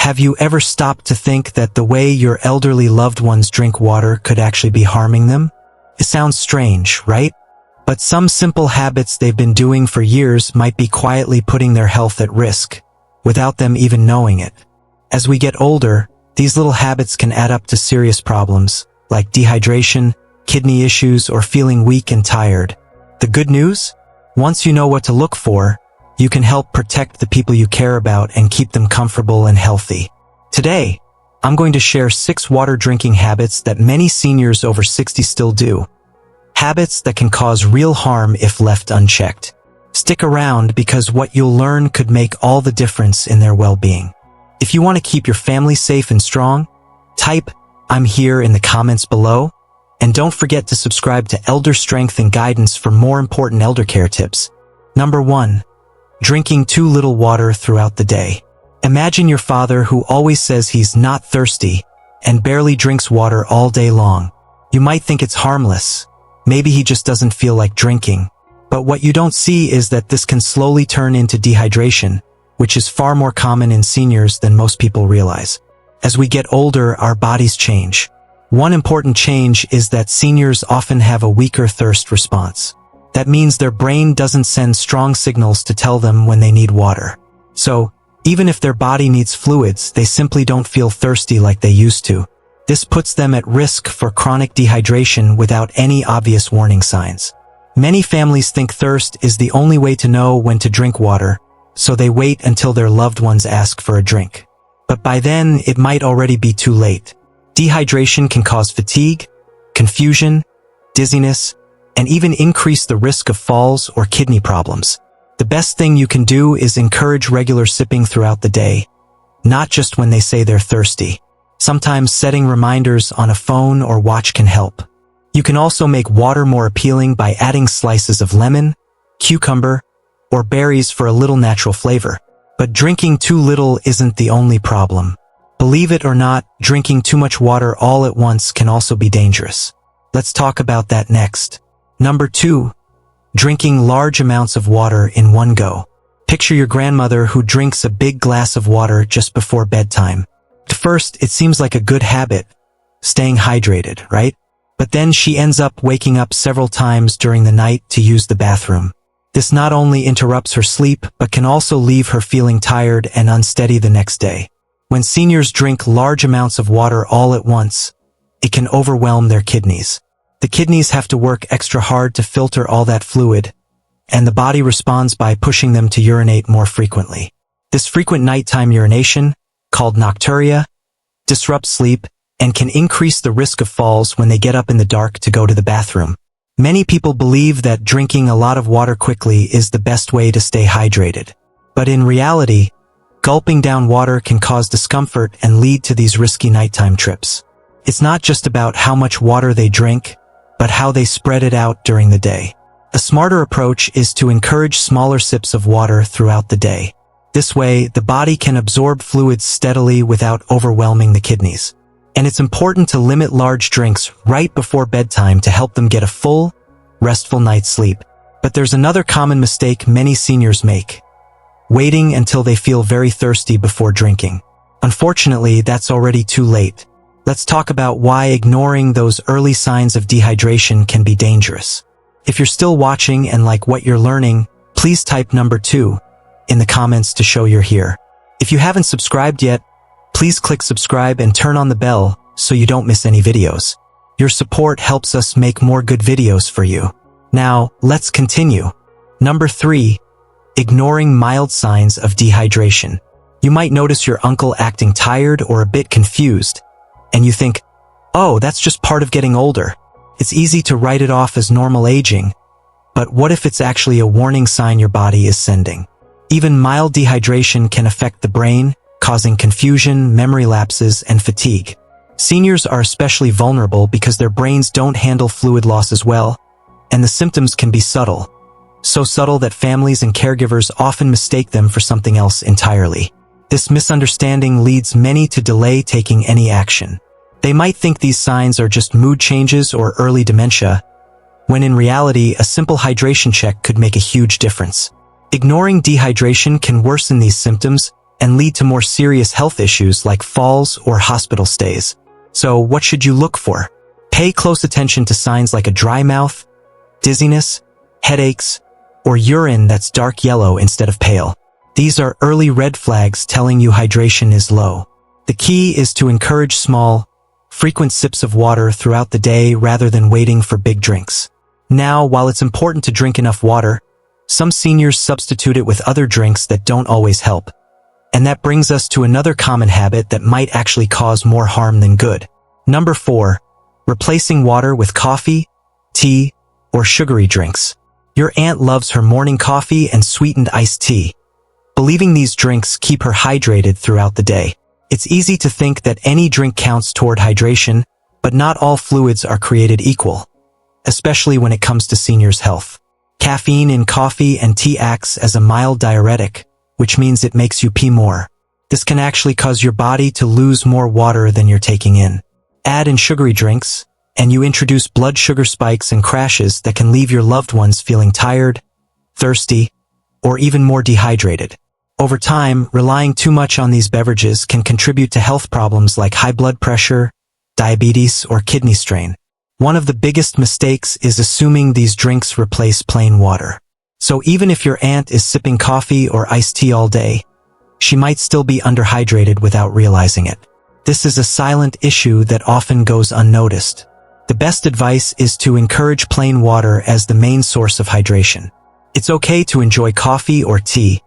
Have you ever stopped to think that the way your elderly loved ones drink water could actually be harming them? It sounds strange, right? But some simple habits they've been doing for years might be quietly putting their health at risk, without them even knowing it. As we get older, these little habits can add up to serious problems, like dehydration, kidney issues, or feeling weak and tired. The good news? Once you know what to look for, you can help protect the people you care about and keep them comfortable and healthy. Today, I'm going to share 6 water drinking habits that many seniors over 60 still do. Habits that can cause real harm if left unchecked. Stick around because what you'll learn could make all the difference in their well-being. If you want to keep your family safe and strong, type "I'm here" in the comments below, and don't forget to subscribe to Elder Strength and Guidance for more important elder care tips. Number 1. Drinking too little water throughout the day. Imagine your father who always says he's not thirsty and barely drinks water all day long. You might think it's harmless. Maybe he just doesn't feel like drinking. But what you don't see is that this can slowly turn into dehydration, which is far more common in seniors than most people realize. As we get older, our bodies change. One important change is that seniors often have a weaker thirst response. That means their brain doesn't send strong signals to tell them when they need water. So, even if their body needs fluids, they simply don't feel thirsty like they used to. This puts them at risk for chronic dehydration without any obvious warning signs. Many families think thirst is the only way to know when to drink water, so they wait until their loved ones ask for a drink. But by then, it might already be too late. Dehydration can cause fatigue, confusion, dizziness, and even increase the risk of falls or kidney problems. The best thing you can do is encourage regular sipping throughout the day, not just when they say they're thirsty. Sometimes setting reminders on a phone or watch can help. You can also make water more appealing by adding slices of lemon, cucumber, or berries for a little natural flavor. But drinking too little isn't the only problem. Believe it or not, drinking too much water all at once can also be dangerous. Let's talk about that next. Number 2. Drinking large amounts of water in one go. Picture your grandmother who drinks a big glass of water just before bedtime. At first, it seems like a good habit, staying hydrated, right? But then she ends up waking up several times during the night to use the bathroom. This not only interrupts her sleep, but can also leave her feeling tired and unsteady the next day. When seniors drink large amounts of water all at once, it can overwhelm their kidneys. The kidneys have to work extra hard to filter all that fluid, and the body responds by pushing them to urinate more frequently. This frequent nighttime urination, called nocturia, disrupts sleep and can increase the risk of falls when they get up in the dark to go to the bathroom. Many people believe that drinking a lot of water quickly is the best way to stay hydrated. But in reality, gulping down water can cause discomfort and lead to these risky nighttime trips. It's not just about how much water they drink, but how they spread it out during the day. A smarter approach is to encourage smaller sips of water throughout the day. This way, the body can absorb fluids steadily without overwhelming the kidneys. And it's important to limit large drinks right before bedtime to help them get a full, restful night's sleep. But there's another common mistake many seniors make: waiting until they feel very thirsty before drinking. Unfortunately, that's already too late. Let's talk about why ignoring those early signs of dehydration can be dangerous. If you're still watching and like what you're learning, please type number 2 in the comments to show you're here. If you haven't subscribed yet, please click subscribe and turn on the bell so you don't miss any videos. Your support helps us make more good videos for you. Now, let's continue. Number 3. Ignoring mild signs of dehydration. You might notice your uncle acting tired or a bit confused, and you think, oh, that's just part of getting older. It's easy to write it off as normal aging, but what if it's actually a warning sign your body is sending? Even mild dehydration can affect the brain, causing confusion, memory lapses, and fatigue. Seniors are especially vulnerable because their brains don't handle fluid loss as well, and the symptoms can be subtle. So subtle that families and caregivers often mistake them for something else entirely. This misunderstanding leads many to delay taking any action. They might think these signs are just mood changes or early dementia, when in reality, a simple hydration check could make a huge difference. Ignoring dehydration can worsen these symptoms and lead to more serious health issues like falls or hospital stays. So what should you look for? Pay close attention to signs like a dry mouth, dizziness, headaches, or urine that's dark yellow instead of pale. These are early red flags telling you hydration is low. The key is to encourage small, frequent sips of water throughout the day rather than waiting for big drinks. Now, while it's important to drink enough water, some seniors substitute it with other drinks that don't always help. And that brings us to another common habit that might actually cause more harm than good. Number 4, replacing water with coffee, tea, or sugary drinks. Your aunt loves her morning coffee and sweetened iced tea, believing these drinks keep her hydrated throughout the day. It's easy to think that any drink counts toward hydration, but not all fluids are created equal, especially when it comes to seniors' health. Caffeine in coffee and tea acts as a mild diuretic, which means it makes you pee more. This can actually cause your body to lose more water than you're taking in. Add in sugary drinks, and you introduce blood sugar spikes and crashes that can leave your loved ones feeling tired, thirsty, or even more dehydrated. Over time, relying too much on these beverages can contribute to health problems like high blood pressure, diabetes, or kidney strain. One of the biggest mistakes is assuming these drinks replace plain water. So even if your aunt is sipping coffee or iced tea all day, she might still be underhydrated without realizing it. This is a silent issue that often goes unnoticed. The best advice is to encourage plain water as the main source of hydration. It's okay to enjoy coffee or tea,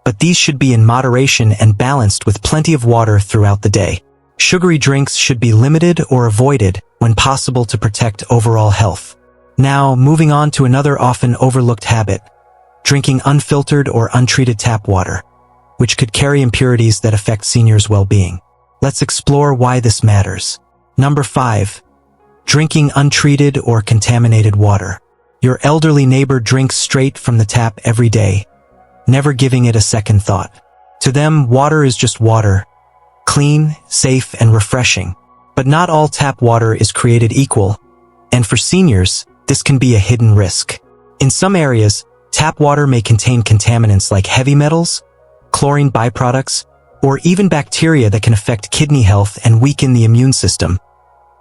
but these should be in moderation and balanced with plenty of water throughout the day. Sugary drinks should be limited or avoided when possible to protect overall health. Now, moving on to another often overlooked habit, drinking unfiltered or untreated tap water, which could carry impurities that affect seniors' well-being. Let's explore why this matters. Number 5, drinking untreated or contaminated water. Your elderly neighbor drinks straight from the tap every day, never giving it a second thought. To them, water is just water, clean, safe, and refreshing. But not all tap water is created equal, and for seniors, this can be a hidden risk. In some areas, tap water may contain contaminants like heavy metals, chlorine byproducts, or even bacteria that can affect kidney health and weaken the immune system,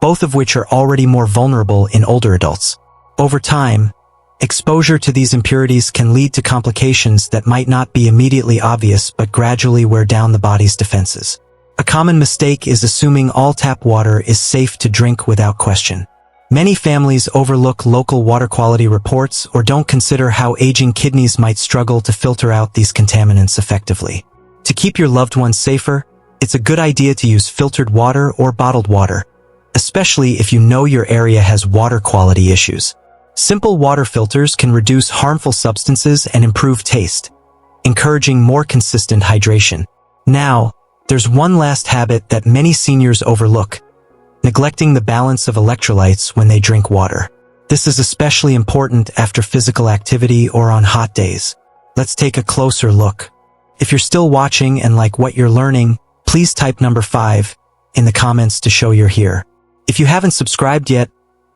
both of which are already more vulnerable in older adults. Over time, exposure to these impurities can lead to complications that might not be immediately obvious but gradually wear down the body's defenses. A common mistake is assuming all tap water is safe to drink without question. Many families overlook local water quality reports or don't consider how aging kidneys might struggle to filter out these contaminants effectively. To keep your loved ones safer, it's a good idea to use filtered water or bottled water, especially if you know your area has water quality issues. Simple water filters can reduce harmful substances and improve taste, encouraging more consistent hydration. Now, there's one last habit that many seniors overlook, neglecting the balance of electrolytes when they drink water. This is especially important after physical activity or on hot days. Let's take a closer look. If you're still watching and like what you're learning, please type number 5 in the comments to show you're here. If you haven't subscribed yet,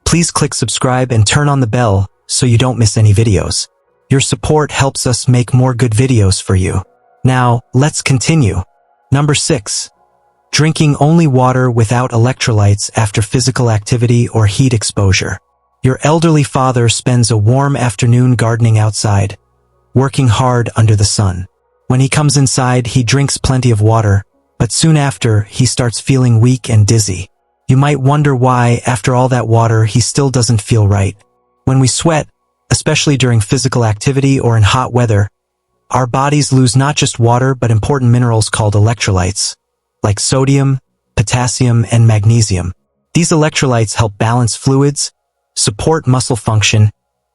please click subscribe and turn on the bell so you don't miss any videos. Your support helps us make more good videos for you. Now, let's continue. Number 6. Drinking only water without electrolytes after physical activity or heat exposure. Your elderly father spends a warm afternoon gardening outside, working hard under the sun. When he comes inside, he drinks plenty of water, but soon after, he starts feeling weak and dizzy. You might wonder why, after all that water, he still doesn't feel right. When we sweat, especially during physical activity or in hot weather, our bodies lose not just water but important minerals called electrolytes, like sodium, potassium, and magnesium. These electrolytes help balance fluids, support muscle function,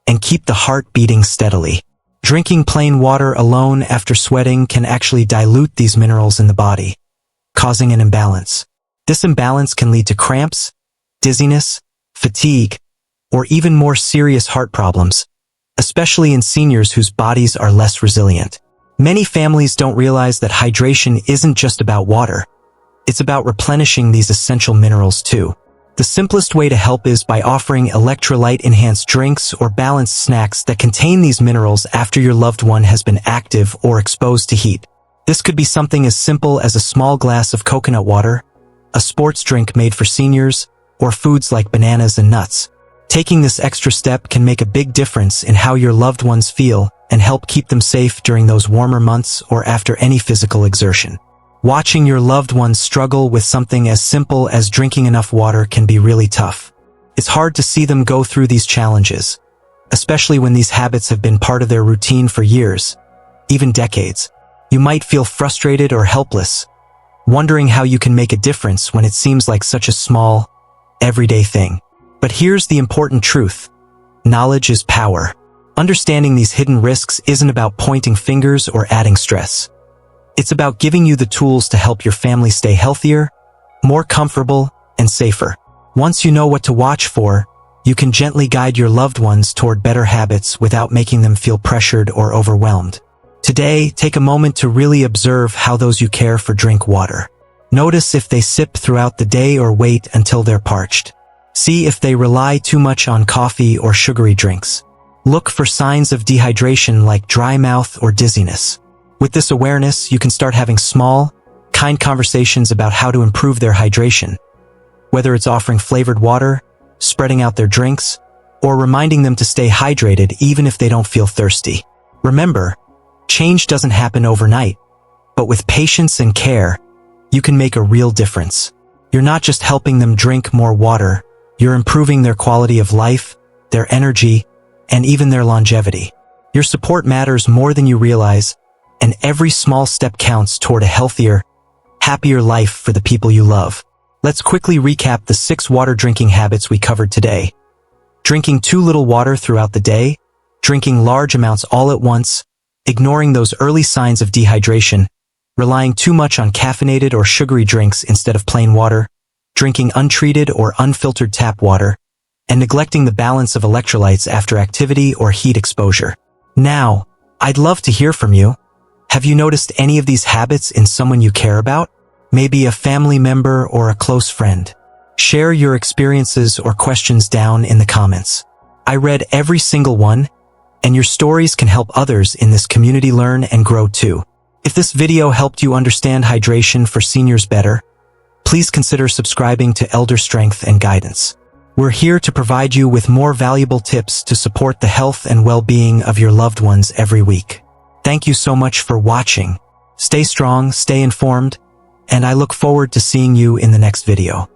and keep the heart beating steadily. Drinking plain water alone after sweating can actually dilute these minerals in the body, causing an imbalance. This imbalance can lead to cramps, dizziness, fatigue, or even more serious heart problems, especially in seniors whose bodies are less resilient. Many families don't realize that hydration isn't just about water. It's about replenishing these essential minerals too. The simplest way to help is by offering electrolyte-enhanced drinks or balanced snacks that contain these minerals after your loved one has been active or exposed to heat. This could be something as simple as a small glass of coconut water, a sports drink made for seniors, or foods like bananas and nuts. Taking this extra step can make a big difference in how your loved ones feel and help keep them safe during those warmer months or after any physical exertion. Watching your loved ones struggle with something as simple as drinking enough water can be really tough. It's hard to see them go through these challenges, especially when these habits have been part of their routine for years, even decades. You might feel frustrated or helpless, wondering how you can make a difference when it seems like such a small, everyday thing. But here's the important truth. Knowledge is power. Understanding these hidden risks isn't about pointing fingers or adding stress. It's about giving you the tools to help your family stay healthier, more comfortable, and safer. Once you know what to watch for, you can gently guide your loved ones toward better habits without making them feel pressured or overwhelmed. Today, take a moment to really observe how those you care for drink water. Notice if they sip throughout the day or wait until they're parched. See if they rely too much on coffee or sugary drinks. Look for signs of dehydration like dry mouth or dizziness. With this awareness, you can start having small, kind conversations about how to improve their hydration. Whether it's offering flavored water, spreading out their drinks, or reminding them to stay hydrated even if they don't feel thirsty. Remember, change doesn't happen overnight, but with patience and care, you can make a real difference. You're not just helping them drink more water, you're improving their quality of life, their energy, and even their longevity. Your support matters more than you realize, and every small step counts toward a healthier, happier life for the people you love. Let's quickly recap the 6 water drinking habits we covered today. Drinking too little water throughout the day, drinking large amounts all at once, ignoring those early signs of dehydration, relying too much on caffeinated or sugary drinks instead of plain water, drinking untreated or unfiltered tap water, and neglecting the balance of electrolytes after activity or heat exposure. Now, I'd love to hear from you. Have you noticed any of these habits in someone you care about? Maybe a family member or a close friend. Share your experiences or questions down in the comments. I read every single one, and your stories can help others in this community learn and grow too. If this video helped you understand hydration for seniors better, please consider subscribing to Elder Strength and Guidance. We're here to provide you with more valuable tips to support the health and well-being of your loved ones every week. Thank you so much for watching. Stay strong, stay informed, and I look forward to seeing you in the next video.